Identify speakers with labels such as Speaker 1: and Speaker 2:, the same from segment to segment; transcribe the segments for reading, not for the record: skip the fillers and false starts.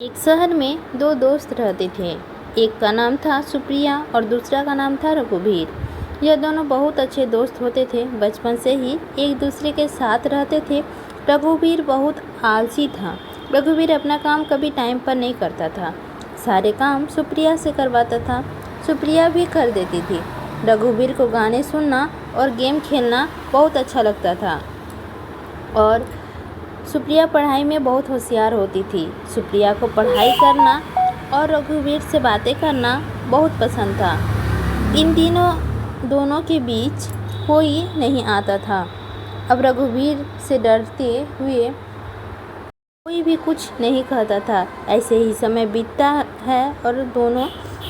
Speaker 1: एक शहर में दो दोस्त रहते थे। एक का नाम था सुप्रिया और दूसरा का नाम था रघुवीर। यह दोनों बहुत अच्छे दोस्त होते थे। बचपन से ही एक दूसरे के साथ रहते थे। रघुवीर बहुत आलसी था। रघुवीर अपना काम कभी टाइम पर नहीं करता था। सारे काम सुप्रिया से करवाता था। सुप्रिया भी कर देती थी। रघुवीर को गाने सुनना और गेम खेलना बहुत अच्छा लगता था और सुप्रिया पढ़ाई में बहुत होशियार होती थी। सुप्रिया को पढ़ाई करना और रघुवीर से बातें करना बहुत पसंद था। इन दोनों के बीच कोई नहीं आता था। अब रघुवीर से डरते हुए कोई भी कुछ नहीं कहता था। ऐसे ही समय बीतता है और दोनों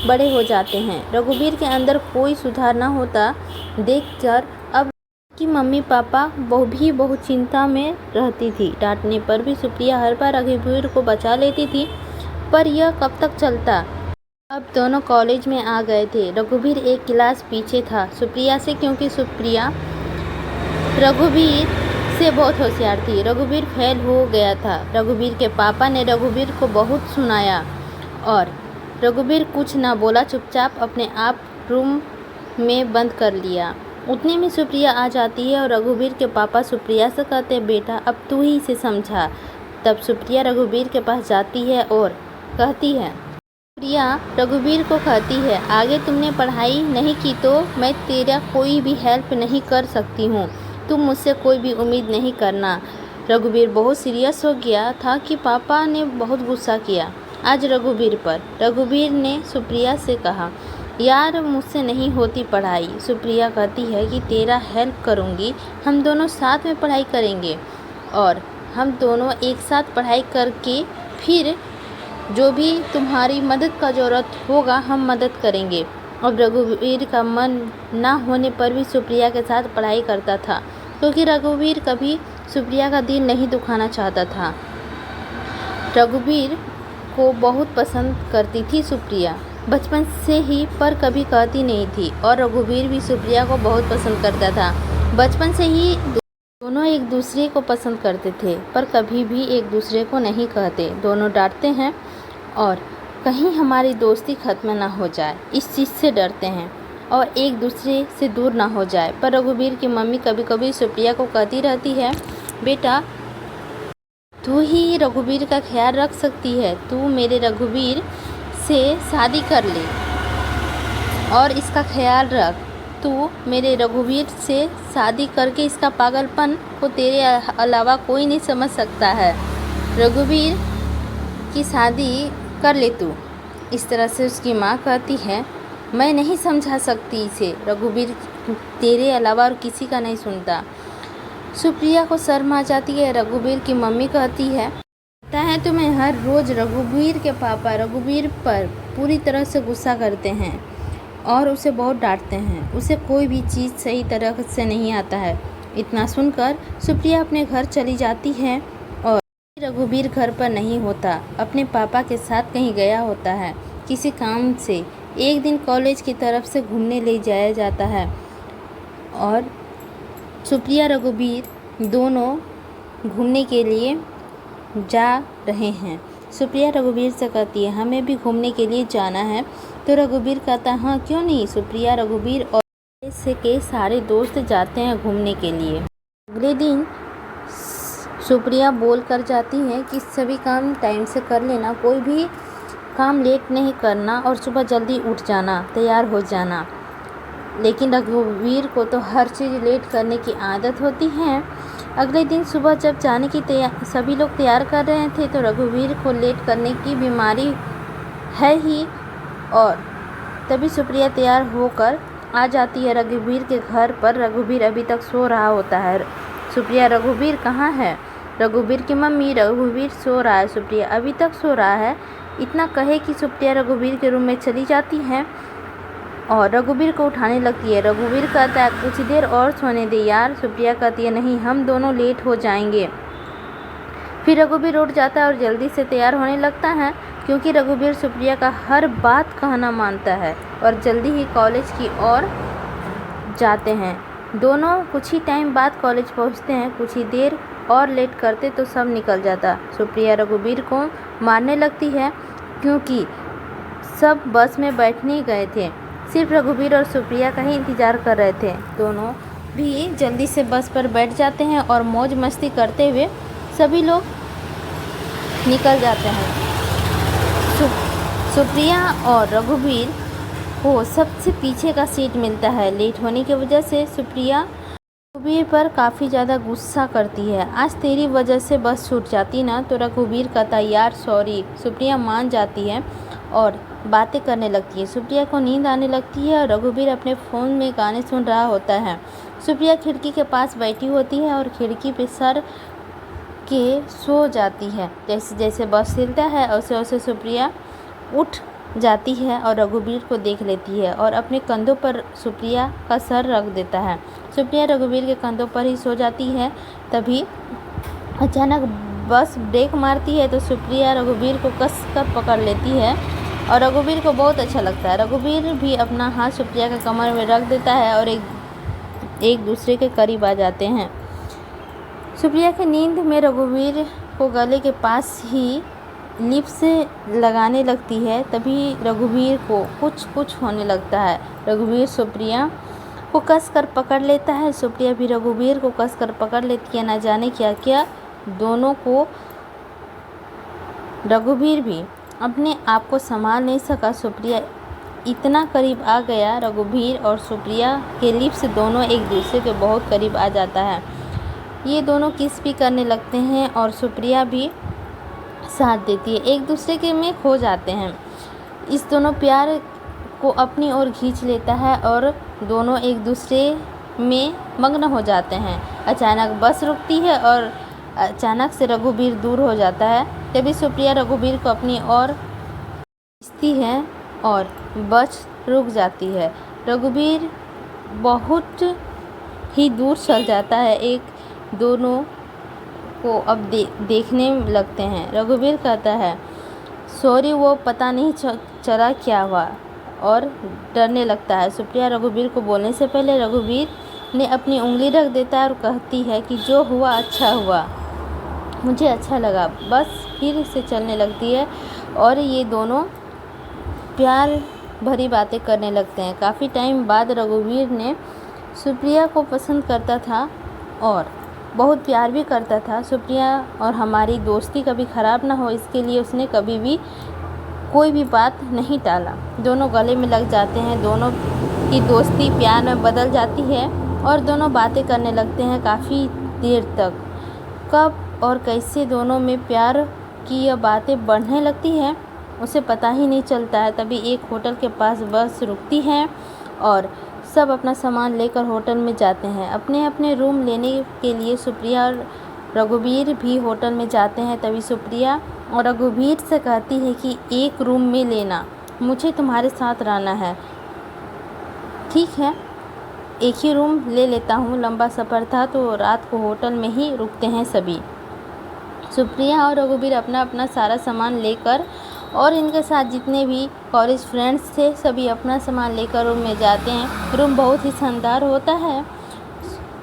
Speaker 1: बड़े हो जाते हैं। रघुवीर के अंदर कोई सुधार न होता देखकर अब कि मम्मी पापा बहुत चिंता में रहती थी। डांटने पर भी सुप्रिया हर बार रघुवीर को बचा लेती थी, पर यह कब तक चलता। अब दोनों कॉलेज में आ गए थे। रघुवीर एक क्लास पीछे था सुप्रिया से, क्योंकि सुप्रिया रघुवीर से बहुत होशियार थी। रघुवीर फेल हो गया था। रघुवीर के पापा ने रघुवीर को बहुत सुनाया और रघुवीर कुछ ना बोला, चुपचाप अपने आप रूम में बंद कर लिया। उतने में सुप्रिया आ जाती है और रघुवीर के पापा सुप्रिया से कहते, बेटा अब तू ही इसे समझा। तब सुप्रिया रघुवीर के पास जाती है और कहती है, सुप्रिया रघुवीर को कहती है, आगे तुमने पढ़ाई नहीं की तो मैं तेरा कोई भी हेल्प नहीं कर सकती हूँ। तुम मुझसे कोई भी उम्मीद नहीं करना। रघुवीर बहुत सीरियस हो गया था कि पापा ने बहुत गुस्सा किया आज रघुवीर पर। रघुवीर ने सुप्रिया से कहा, यार मुझसे नहीं होती पढ़ाई। सुप्रिया कहती है कि तेरा हेल्प करूँगी, हम दोनों साथ में पढ़ाई करेंगे और हम दोनों एक साथ पढ़ाई करके फिर जो भी तुम्हारी मदद का ज़रूरत होगा हम मदद करेंगे। अब रघुवीर का मन ना होने पर भी सुप्रिया के साथ पढ़ाई करता था, क्योंकि रघुवीर कभी सुप्रिया का दिल नहीं दुखाना चाहता था। रघुवीर को बहुत पसंद करती थी सुप्रिया बचपन से ही, पर कभी कहती नहीं थी। और रघुवीर भी सुप्रिया को बहुत पसंद करता था। बचपन से ही दोनों एक दूसरे को पसंद करते थे, पर कभी भी एक दूसरे को नहीं कहते। दोनों डांटते हैं और कहीं हमारी दोस्ती खत्म ना हो जाए, इस चीज़ से डरते हैं और एक दूसरे से दूर ना हो जाए। पर रघुवीर की मम्मी कभी कभी सुप्रिया को कहती रहती है, बेटा तू ही रघुवीर का ख्याल रख सकती है, तू मेरे रघुवीर से शादी कर ले और इसका ख्याल रख। तू मेरे रघुवीर से शादी करके इसका पागलपन को तेरे अलावा कोई नहीं समझ सकता है। रघुवीर की शादी कर ले तू। इस तरह से उसकी माँ कहती है, मैं नहीं समझा सकती इसे, रघुवीर तेरे अलावा और किसी का नहीं सुनता। सुप्रिया को शर्म आ जाती है। रघुवीर की मम्मी कहती है, पता है तुम्हें हर रोज़ रघुवीर के पापा रघुवीर पर पूरी तरह से गुस्सा करते हैं और उसे बहुत डांटते हैं। उसे कोई भी चीज़ सही तरह से नहीं आता है। इतना सुनकर सुप्रिया अपने घर चली जाती है और रघुवीर घर पर नहीं होता, अपने पापा के साथ कहीं गया होता है किसी काम से। एक दिन कॉलेज की तरफ से घूमने ले जाया जाता है और सुप्रिया रघुवीर दोनों घूमने के लिए जा रहे हैं। सुप्रिया रघुवीर से कहती है, हमें भी घूमने के लिए जाना है। तो रघुवीर कहता है, हाँ क्यों नहीं। सुप्रिया रघुवीर और के सारे दोस्त जाते हैं घूमने के लिए। अगले दिन सुप्रिया बोल कर जाती है कि सभी काम टाइम से कर लेना, कोई भी काम लेट नहीं करना और सुबह जल्दी उठ जाना, तैयार हो जाना। लेकिन रघुवीर को तो हर चीज़ लेट करने की आदत होती है। अगले दिन सुबह जब जाने की सभी लोग तैयार कर रहे थे तो रघुवीर को लेट करने की बीमारी है ही, और तभी सुप्रिया तैयार होकर आ जाती है रघुवीर के घर पर। रघुवीर अभी तक सो रहा होता है। सुप्रिया, रघुवीर कहाँ है। रघुवीर की मम्मी, रघुवीर सो रहा है, सुप्रिया अभी तक सो रहा है। इतना कहे कि सुप्रिया रघुवीर के रूम में चली जाती है और रघुवीर को उठाने लगती है। रघुवीर कहता है, कुछ देर और सोने दे यार। सुप्रिया कहती है, नहीं हम दोनों लेट हो जाएंगे। फिर रघुवीर उठ जाता है और जल्दी से तैयार होने लगता है, क्योंकि रघुवीर सुप्रिया का हर बात कहना मानता है और जल्दी ही कॉलेज की ओर जाते हैं। दोनों कुछ ही टाइम बाद कॉलेज पहुंचते हैं। कुछ ही देर और लेट करते तो सब निकल जाता। सुप्रिया रघुवीर को मारने लगती है क्योंकि सब बस में बैठने गए थे। सिर्फ रघुवीर और सुप्रिया का ही इंतज़ार कर रहे थे। दोनों भी जल्दी से बस पर बैठ जाते हैं और मौज मस्ती करते हुए सभी लोग निकल जाते हैं। सुप्रिया और रघुवीर को सबसे पीछे का सीट मिलता है। लेट होने की वजह से सुप्रिया रघुवीर पर काफ़ी ज़्यादा गुस्सा करती है। आज तेरी वजह से बस छूट जाती ना। तो रघुवीर कहता यार सॉरी। सुप्रिया मान जाती है और बातें करने लगती है। सुप्रिया को नींद आने लगती है और रघुवीर अपने फ़ोन में गाने सुन रहा होता है। सुप्रिया खिड़की के पास बैठी होती है और खिड़की पे सर के सो जाती है। जैसे जैसे बस हिलता है वैसे वैसे सुप्रिया उठ जाती है और रघुवीर को देख लेती है और अपने कंधों पर सुप्रिया का सर रख देता है। सुप्रिया रघुवीर के कंधों पर ही सो जाती है। तभी अचानक बस ब्रेक मारती है तो सुप्रिया रघुवीर को कस कर पकड़ लेती है और रघुवीर को बहुत अच्छा लगता है। रघुवीर भी अपना हाथ सुप्रिया के कमर में रख देता है और एक दूसरे के करीब आ जाते हैं। सुप्रिया की नींद में रघुवीर को गले के पास ही लिप्स लगाने लगती है। तभी रघुवीर को कुछ होने लगता है। रघुवीर सुप्रिया को कस कर पकड़ लेता है। सुप्रिया भी रघुवीर को कस कर पकड़ लेती है। ना जाने क्या क्या दोनों को रघुवीर भी अपने आप को संभाल नहीं सका। सुप्रिया इतना करीब आ गया। रघुवीर और सुप्रिया के लिप्स दोनों एक दूसरे के बहुत करीब आ जाता है। ये दोनों किस भी करने लगते हैं और सुप्रिया भी साथ देती है। एक दूसरे के में खो जाते हैं। इस दोनों प्यार को अपनी ओर खींच लेता है और दोनों एक दूसरे में मग्न हो जाते हैं। अचानक बस रुकती है और अचानक से रघुवीर दूर हो जाता है। तभी सुप्रिया रघुवीर को अपनी ओर खींचती है और बस रुक जाती है। रघुवीर बहुत ही दूर चल जाता है। एक दोनों को अब देखने लगते हैं। रघुवीर कहता है सॉरी वो पता नहीं चला क्या हुआ और डरने लगता है। सुप्रिया रघुवीर को बोलने से पहले रघुवीर ने अपनी उंगली रख देता है और कहती है कि जो हुआ अच्छा हुआ, मुझे अच्छा लगा। बस फिर से चलने लगती है और ये दोनों प्यार भरी बातें करने लगते हैं। काफ़ी टाइम बाद रघुवीर ने सुप्रिया को पसंद करता था और बहुत प्यार भी करता था। सुप्रिया और हमारी दोस्ती कभी ख़राब ना हो इसके लिए उसने कभी भी कोई भी बात नहीं टाला। दोनों गले में लग जाते हैं। दोनों की दोस्ती प्यार में बदल जाती है और दोनों बातें करने लगते हैं काफ़ी देर तक। कब और कैसे दोनों में प्यार की यह बातें बढ़ने लगती हैं उसे पता ही नहीं चलता है। तभी एक होटल के पास बस रुकती है और सब अपना सामान लेकर होटल में जाते हैं। अपने अपने रूम लेने के लिए सुप्रिया और रघुवीर भी होटल में जाते हैं। तभी सुप्रिया और रघुवीर से कहती है कि एक रूम में लेना, मुझे तुम्हारे साथ रहना है। ठीक है, एक ही रूम ले लेता हूँ। लंबा सफ़र था तो रात को होटल में ही रुकते हैं सभी। सुप्रिया और रघुवीर अपना अपना सारा सामान लेकर और इनके साथ जितने भी कॉलेज फ्रेंड्स थे सभी अपना सामान लेकर रूम में जाते हैं। रूम बहुत ही शानदार होता है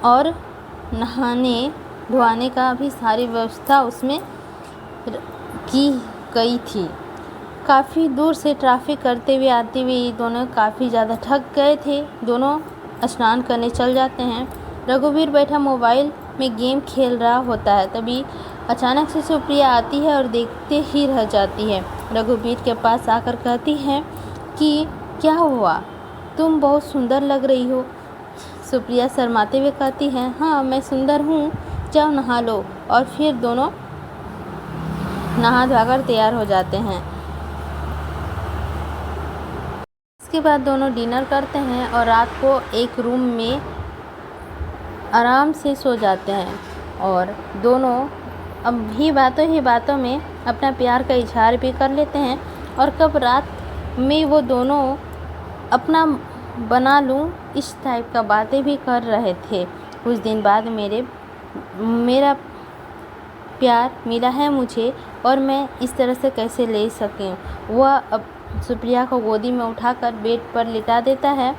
Speaker 1: और नहाने धोने का भी सारी व्यवस्था उसमें की गई थी। काफ़ी दूर से ट्रैफिक करते हुए आते हुए ये दोनों काफ़ी ज़्यादा थक गए थे। दोनों स्नान करने चल जाते हैं। रघुवीर बैठा मोबाइल में गेम खेल रहा होता है। तभी अचानक से सुप्रिया आती है और देखते ही रह जाती है। रघुवीर के पास आकर कहती है कि क्या हुआ, तुम बहुत सुंदर लग रही हो। सुप्रिया शर्माते हुए कहती है हाँ मैं सुंदर हूँ, जाओ नहा लो। और फिर दोनों नहा धोकर तैयार हो जाते हैं। इसके बाद दोनों डिनर करते हैं और रात को एक रूम में आराम से सो जाते हैं और दोनों अब भी बातों ही बातों में अपना प्यार का इजहार भी कर लेते हैं। और कब रात में वो दोनों अपना बना लूँ इस टाइप का बातें भी कर रहे थे। कुछ दिन बाद मेरा प्यार मिला है मुझे और मैं इस तरह से कैसे ले सकूं। वह अब सुप्रिया को गोदी में उठाकर बेड पर लिटा देता है।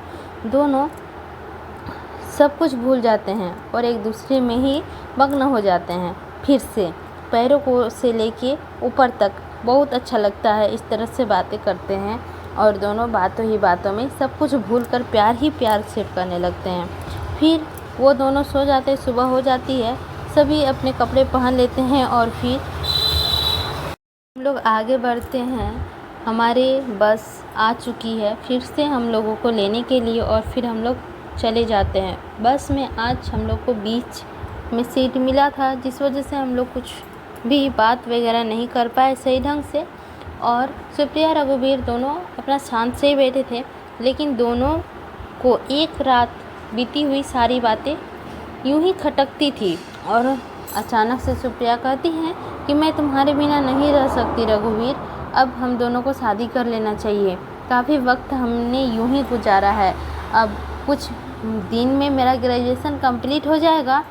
Speaker 1: दोनों सब कुछ भूल जाते हैं और एक दूसरे में ही मग्न हो जाते हैं। फिर से पैरों को से लेके ऊपर तक बहुत अच्छा लगता है, इस तरह से बातें करते हैं और दोनों बातों ही बातों में सब कुछ भूलकर प्यार ही प्यार से करने लगते हैं। फिर वो दोनों सो जाते हैं, सुबह हो जाती है, सभी अपने कपड़े पहन लेते हैं और फिर हम लोग आगे बढ़ते हैं। हमारे बस आ चुकी है फिर से हम लोगों को लेने के लिए और फिर हम लोग चले जाते हैं। बस में आज हम लोग को बीच में सीट मिला था, जिस वजह से हम लोग कुछ भी बात वगैरह नहीं कर पाए सही ढंग से और सुप्रिया रघुवीर दोनों अपना शांत से ही बैठे थे। लेकिन दोनों को एक रात बीती हुई सारी बातें यूं ही खटकती थी और अचानक से सुप्रिया कहती हैं कि मैं तुम्हारे बिना नहीं रह सकती रघुवीर, अब हम दोनों को शादी कर लेना चाहिए। काफ़ी वक्त हमने यूं ही गुजारा है, अब कुछ दिन में मेरा ग्रेजुएशन कंप्लीट हो जाएगा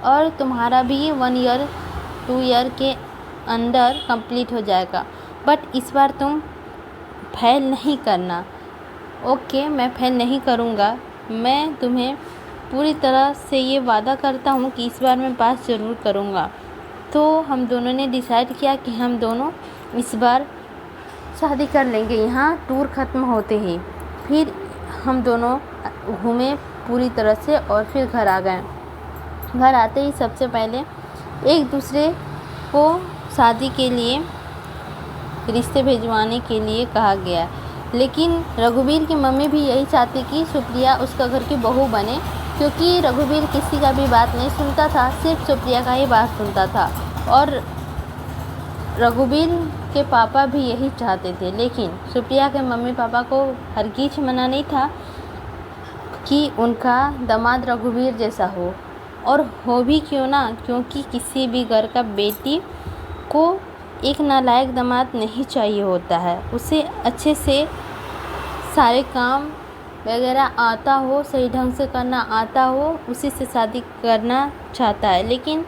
Speaker 1: और तुम्हारा भी 1 ईयर 2 ईयर के अंदर कंप्लीट हो जाएगा, बट इस बार तुम फेल नहीं करना। ओके, मैं फेल नहीं करूँगा, मैं तुम्हें पूरी तरह से ये वादा करता हूँ कि इस बार मैं पास ज़रूर करूँगा। तो हम दोनों ने डिसाइड किया कि हम दोनों इस बार शादी कर लेंगे। यहाँ टूर ख़त्म होते ही फिर हम दोनों घूमे पूरी तरह से और फिर घर आ गए। घर आते ही सबसे पहले एक दूसरे को शादी के लिए रिश्ते भिजवाने के लिए कहा गया, लेकिन रघुवीर की मम्मी भी यही चाहती कि सुप्रिया उसका घर की बहू बने, क्योंकि रघुवीर किसी का भी बात नहीं सुनता था, सिर्फ सुप्रिया का ही बात सुनता था। और रघुवीर के पापा भी यही चाहते थे, लेकिन सुप्रिया के मम्मी पापा को हरगिज मना नहीं था कि उनका दामाद रघुवीर जैसा हो, और हो भी क्यों ना, क्योंकि किसी भी घर का बेटी को एक नालायक दामाद नहीं चाहिए होता है। उसे अच्छे से सारे काम वगैरह आता हो, सही ढंग से करना आता हो, उसी से शादी करना चाहता है। लेकिन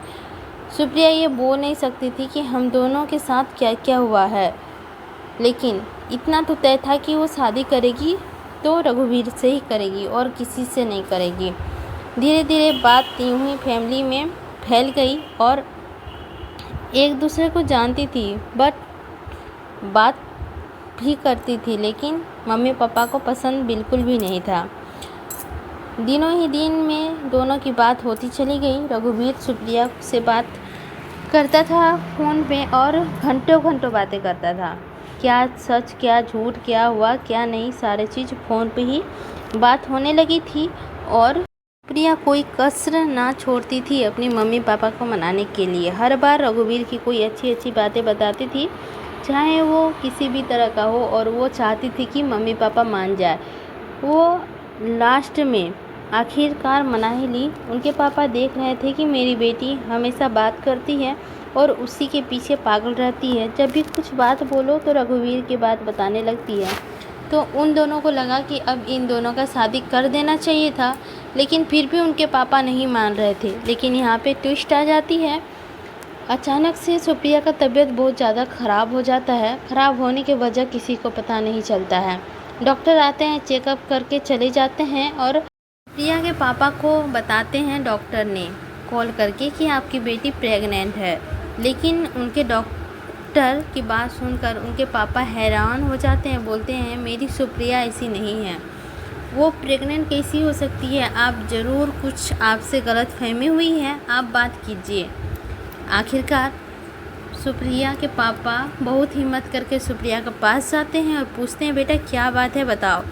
Speaker 1: सुप्रिया ये बोल नहीं सकती थी कि हम दोनों के साथ क्या क्या हुआ है, लेकिन इतना तो तय था कि वो शादी करेगी तो रघुवीर से ही करेगी और किसी से नहीं करेगी। धीरे धीरे बात यूं ही फैमिली में फैल गई और एक दूसरे को जानती थी, बट बात भी करती थी, लेकिन मम्मी पापा को पसंद बिल्कुल भी नहीं था। दिनों ही दिन में दोनों की बात होती चली गई। रघुवीर सुप्रिया से बात करता था फ़ोन पे और घंटों घंटों बातें करता था, क्या सच क्या झूठ, क्या हुआ क्या नहीं, सारे चीज़ फ़ोन पे ही बात होने लगी थी। और प्रिया कोई कसर ना छोड़ती थी अपनी मम्मी पापा को मनाने के लिए। हर बार रघुवीर की कोई अच्छी अच्छी बातें बताती थी, चाहे वो किसी भी तरह का हो, और वो चाहती थी कि मम्मी पापा मान जाए। वो लास्ट में आखिरकार मना ही ली। उनके पापा देख रहे थे कि मेरी बेटी हमेशा बात करती है और उसी के पीछे पागल रहती है, जब भी कुछ बात बोलो तो रघुवीर की बात बताने लगती है। तो उन दोनों को लगा कि अब इन दोनों का शादी कर देना चाहिए था, लेकिन फिर भी उनके पापा नहीं मान रहे थे। लेकिन यहाँ पे ट्विस्ट आ जाती है, अचानक से सुप्रिया का तबीयत बहुत ज़्यादा ख़राब हो जाता है। ख़राब होने की वजह किसी को पता नहीं चलता है। डॉक्टर आते हैं, चेकअप करके चले जाते हैं और प्रिया के पापा को बताते हैं डॉक्टर ने कॉल करके कि आपकी बेटी प्रेग्नेंट है। लेकिन उनके डॉक्टर की बात सुनकर उनके पापा हैरान हो जाते हैं, बोलते हैं मेरी सुप्रिया ऐसी नहीं है, वो प्रेग्नेंट कैसी हो सकती है, आप ज़रूर कुछ आपसे गलतफहमी हुई है, आप बात कीजिए। आखिरकार सुप्रिया के पापा बहुत हिम्मत करके सुप्रिया के पास जाते हैं और पूछते हैं बेटा क्या बात है, बताओ,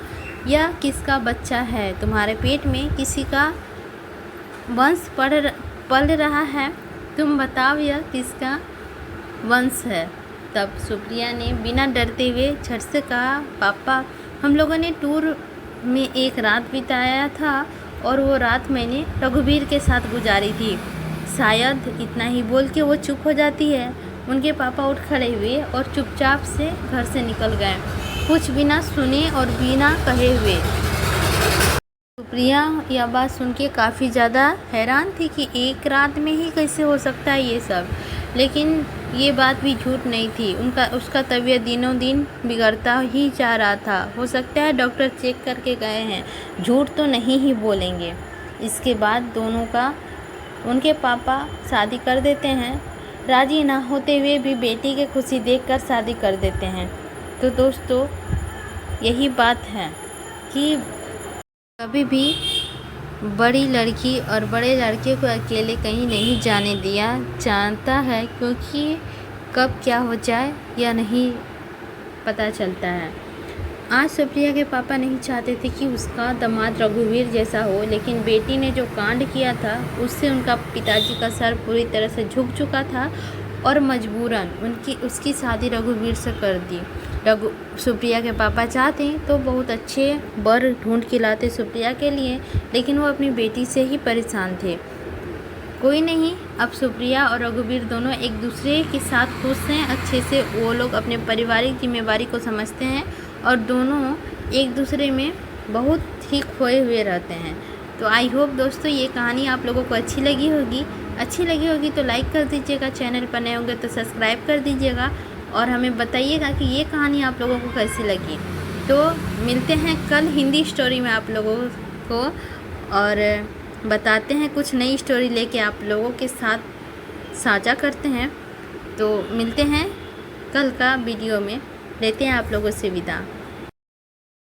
Speaker 1: यह किसका बच्चा है, तुम्हारे पेट में किसी का वंश पल रहा है, तुम बताओ यह किसका वंश है। तब सुप्रिया ने बिना डरते हुए झट से कहा पापा हम लोगों ने टूर में एक रात बिताया था और वो रात मैंने रघुवीर के साथ गुजारी थी। शायद इतना ही बोल के वो चुप हो जाती है। उनके पापा उठ खड़े हुए और चुपचाप से घर से निकल गए, कुछ बिना सुने और बिना कहे हुए। सुप्रिया यह बात सुन के काफ़ी ज़्यादा हैरान थी कि एक रात में ही कैसे हो सकता है ये सब, लेकिन ये बात भी झूठ नहीं थी। उसका तबीयत दिनों दिन बिगड़ता ही जा रहा था। हो सकता है डॉक्टर चेक करके गए हैं, झूठ तो नहीं ही बोलेंगे। इसके बाद दोनों का उनके पापा शादी कर देते हैं। राजी ना होते हुए भी बेटी की खुशी देखकर शादी कर देते हैं। तो दोस्तों यही बात है कि कभी भी बड़ी लड़की और बड़े लड़के को अकेले कहीं नहीं जाने दिया जाता है, क्योंकि कब क्या हो जाए या नहीं पता चलता है। आज सुप्रिया के पापा नहीं चाहते थे कि उसका दामाद रघुवीर जैसा हो, लेकिन बेटी ने जो कांड किया था उससे उनका पिताजी का सर पूरी तरह से झुक चुका था और मजबूरन उसकी शादी रघुवीर से कर दी। सुप्रिया के पापा चाहते तो बहुत अच्छे वर ढूंढ के लाते सुप्रिया के लिए, लेकिन वो अपनी बेटी से ही परेशान थे। कोई नहीं, अब सुप्रिया और रघुवीर दोनों एक दूसरे के साथ खुश हैं अच्छे से। वो लोग अपने पारिवारिक जिम्मेवारी को समझते हैं और दोनों एक दूसरे में बहुत ही खोए हुए रहते हैं। तो आई होप दोस्तों ये कहानी आप लोगों को अच्छी लगी होगी तो लाइक कर दीजिएगा, चैनल पर नए होंगे तो सब्सक्राइब कर दीजिएगा और हमें बताइएगा कि ये कहानी आप लोगों को कैसी लगी। तो मिलते हैं कल हिंदी स्टोरी में आप लोगों को, और बताते हैं कुछ नई स्टोरी लेके आप लोगों के साथ साझा करते हैं। तो मिलते हैं कल का वीडियो में, लेते हैं आप लोगों से विदा।